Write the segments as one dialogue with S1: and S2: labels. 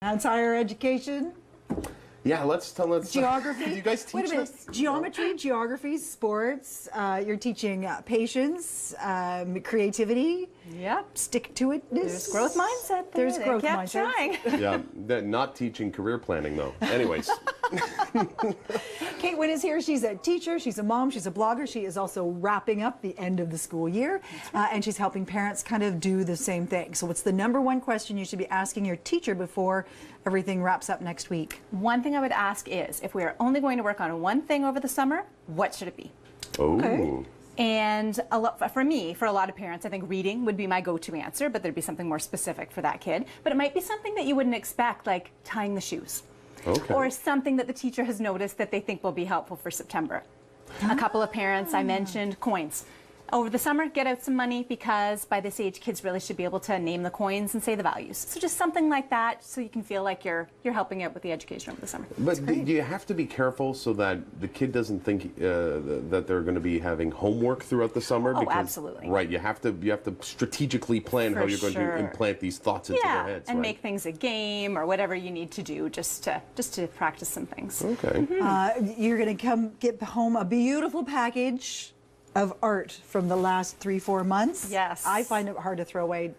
S1: That's higher education.
S2: Yeah, let's
S1: Geography.
S2: Do you guys teach
S1: Wait a minute.
S2: this?
S1: Geometry, geography, sports. You're teaching patience, creativity.
S3: Yep.
S1: Stick to it.
S3: There's growth mindset there.
S1: There's growth
S3: kept
S1: mindset.
S3: trying.
S2: Yeah, not teaching career planning though. Anyways.
S1: Kate Winn is here. She's a teacher, she's a mom, she's a blogger. She is also wrapping up the end of the school year, and she's helping parents kind of do the same thing. So what's the #1 question you should be asking your teacher before everything wraps up next week?
S3: One thing I would ask is, if we are only going to work on one thing over the summer, what should it be?
S2: Oh.
S1: Okay.
S3: And for me, for a lot of parents, I think reading would be my go-to answer, but there'd be something more specific for that kid. But it might be something that you wouldn't expect, like tying the shoes.
S2: Okay.
S3: Or something that the teacher has noticed that they think will be helpful for September. A couple of parents, I mentioned coins. Over the summer, get out some money, because by this age, kids really should be able to name the coins and say the values. So just something like that, so you can feel like you're helping out with the education over the summer.
S2: But do you have to be careful so that the kid doesn't think that they're going to be having homework throughout the summer?
S3: Oh,
S2: because,
S3: absolutely.
S2: Right, you have to strategically plan how you're going to implant these thoughts into their heads.
S3: And
S2: right?
S3: make things a game or whatever you need to do just to practice some things.
S2: Okay.
S1: You're going to get home a beautiful package of art from the last 3-4 months.
S3: Yes.
S1: I find it hard to throw away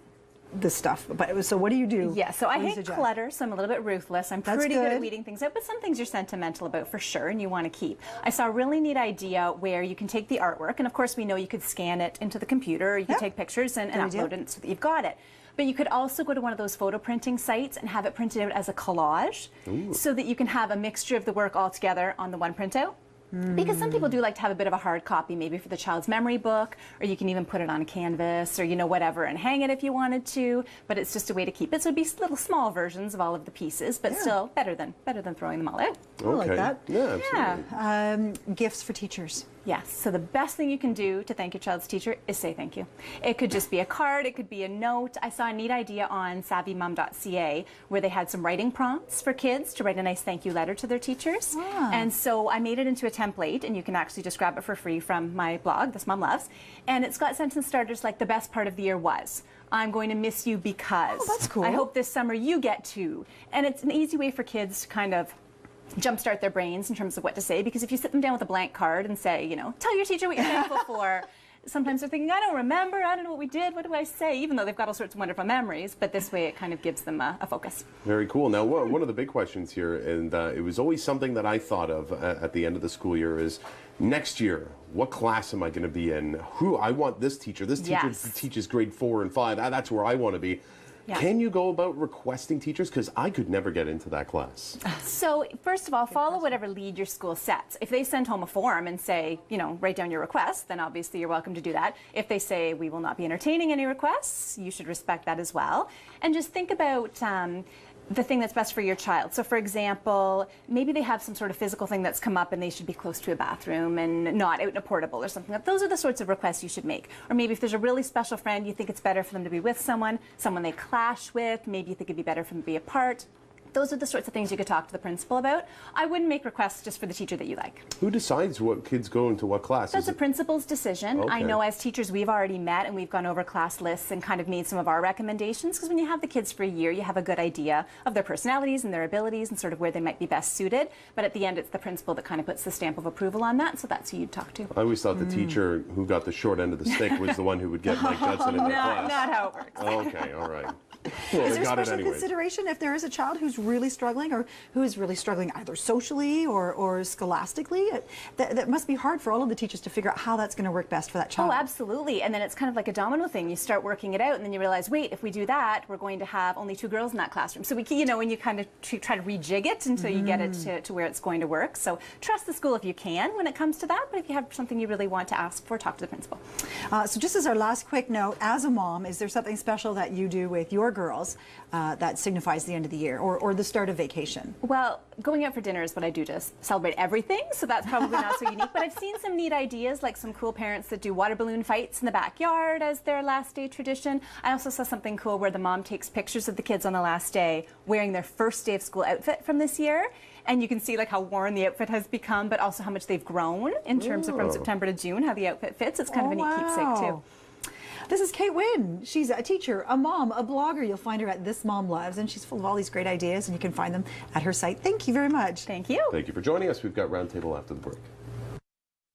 S1: this stuff. But so what do you do?
S3: Yeah, so I hate clutter, so I'm a little bit ruthless. I'm pretty good at weeding things out, but some things you're sentimental about for sure and you want to keep. I saw a really neat idea where you can take the artwork, and of course we know you could scan it into the computer, or you could take pictures and upload it so that you've got it. But you could also go to one of those photo printing sites and have it printed out as a collage. Ooh. So that you can have a mixture of the work all together on the one printout. Because some people do like to have a bit of a hard copy, maybe for the child's memory book, or you can even put it on a canvas, or whatever, and hang it if you wanted to. But it's just a way to keep it. So it'd be little small versions of all of the pieces, but still better than throwing them all out.
S2: Okay.
S1: I like that.
S2: Yeah, absolutely.
S1: Gifts for teachers.
S3: Yes, so the best thing you can do to thank your child's teacher is say thank you. It could just be a card, it could be a note. I saw a neat idea on savvymom.ca where they had some writing prompts for kids to write a nice thank you letter to their teachers. And so I made it into a template, and you can actually just grab it for free from my blog, This Mom Loves. And it's got sentence starters like, the best part of the year was, I'm going to miss you because.
S1: Oh, that's cool.
S3: I hope this summer you get to. And it's an easy way for kids to kind of jumpstart their brains in terms of what to say, because if you sit them down with a blank card and say, tell your teacher what you're thankful for, sometimes they're thinking, I don't remember, I don't know what we did, what do I say, even though they've got all sorts of wonderful memories, but this way it kind of gives them a focus.
S2: Very cool. Now, one of the big questions here, and it was always something that I thought of at the end of the school year, is next year, what class am I going to be in? I want this teacher. This teacher teaches grade 4 and 5. That's where I want to be. Yeah. Can you go about requesting teachers? Because I could never get into that class.
S3: So first of all, follow whatever lead your school sets. If they send home a form and say, write down your request, then obviously you're welcome to do that. If they say we will not be entertaining any requests, you should respect that as well. And just think about the thing that's best for your child. So for example, maybe they have some sort of physical thing that's come up and they should be close to a bathroom and not out in a portable or something. Those are the sorts of requests you should make. Or maybe if there's a really special friend, you think it's better for them to be with someone they clash with, maybe you think it'd be better for them to be apart. Those are the sorts of things you could talk to the principal about. I wouldn't make requests just for the teacher that you like.
S2: Who decides what kids go into what class?
S3: That's a principal's decision.
S2: Okay.
S3: I know as teachers we've already met and we've gone over class lists and kind of made some of our recommendations, because when you have the kids for a year, you have a good idea of their personalities and their abilities and sort of where they might be best suited. But at the end, it's the principal that kind of puts the stamp of approval on that, so that's who you'd talk to.
S2: I always thought the teacher who got the short end of the stick was the one who would get Mike Judson in their class.
S3: Not how it works.
S2: Okay, all right. Well,
S1: is there
S2: got
S1: special consideration if there is a child who's really struggling, or who is really struggling either socially or scholastically? That must be hard for all of the teachers to figure out how that's going to work best for that child.
S3: Oh, absolutely. And then it's kind of like a domino thing. You start working it out, and then you realize, wait, if we do that, we're going to have only 2 girls in that classroom. So we, when you kind of try to rejig it until you get it to where it's going to work. So trust the school if you can when it comes to that. But if you have something you really want to ask for, talk to the principal.
S1: So just as our last quick note, as a mom, is there something special that you do with your girls that signifies the end of the year or the start of vacation?
S3: Well, going out for dinner is what I do to celebrate everything, so that's probably not so unique. But I've seen some neat ideas, like some cool parents that do water balloon fights in the backyard as their last day tradition. I also saw something cool where the mom takes pictures of the kids on the last day wearing their first day of school outfit from this year. And you can see like how worn the outfit has become, but also how much they've grown in terms of from September to June, how the outfit fits. It's kind of a neat keepsake too.
S1: This is Kate Winn. She's a teacher, a mom, a blogger. You'll find her at This Mom Loves, and she's full of all these great ideas, and you can find them at her site. Thank you very much.
S3: Thank you.
S2: Thank you for joining us. We've got Roundtable after the break.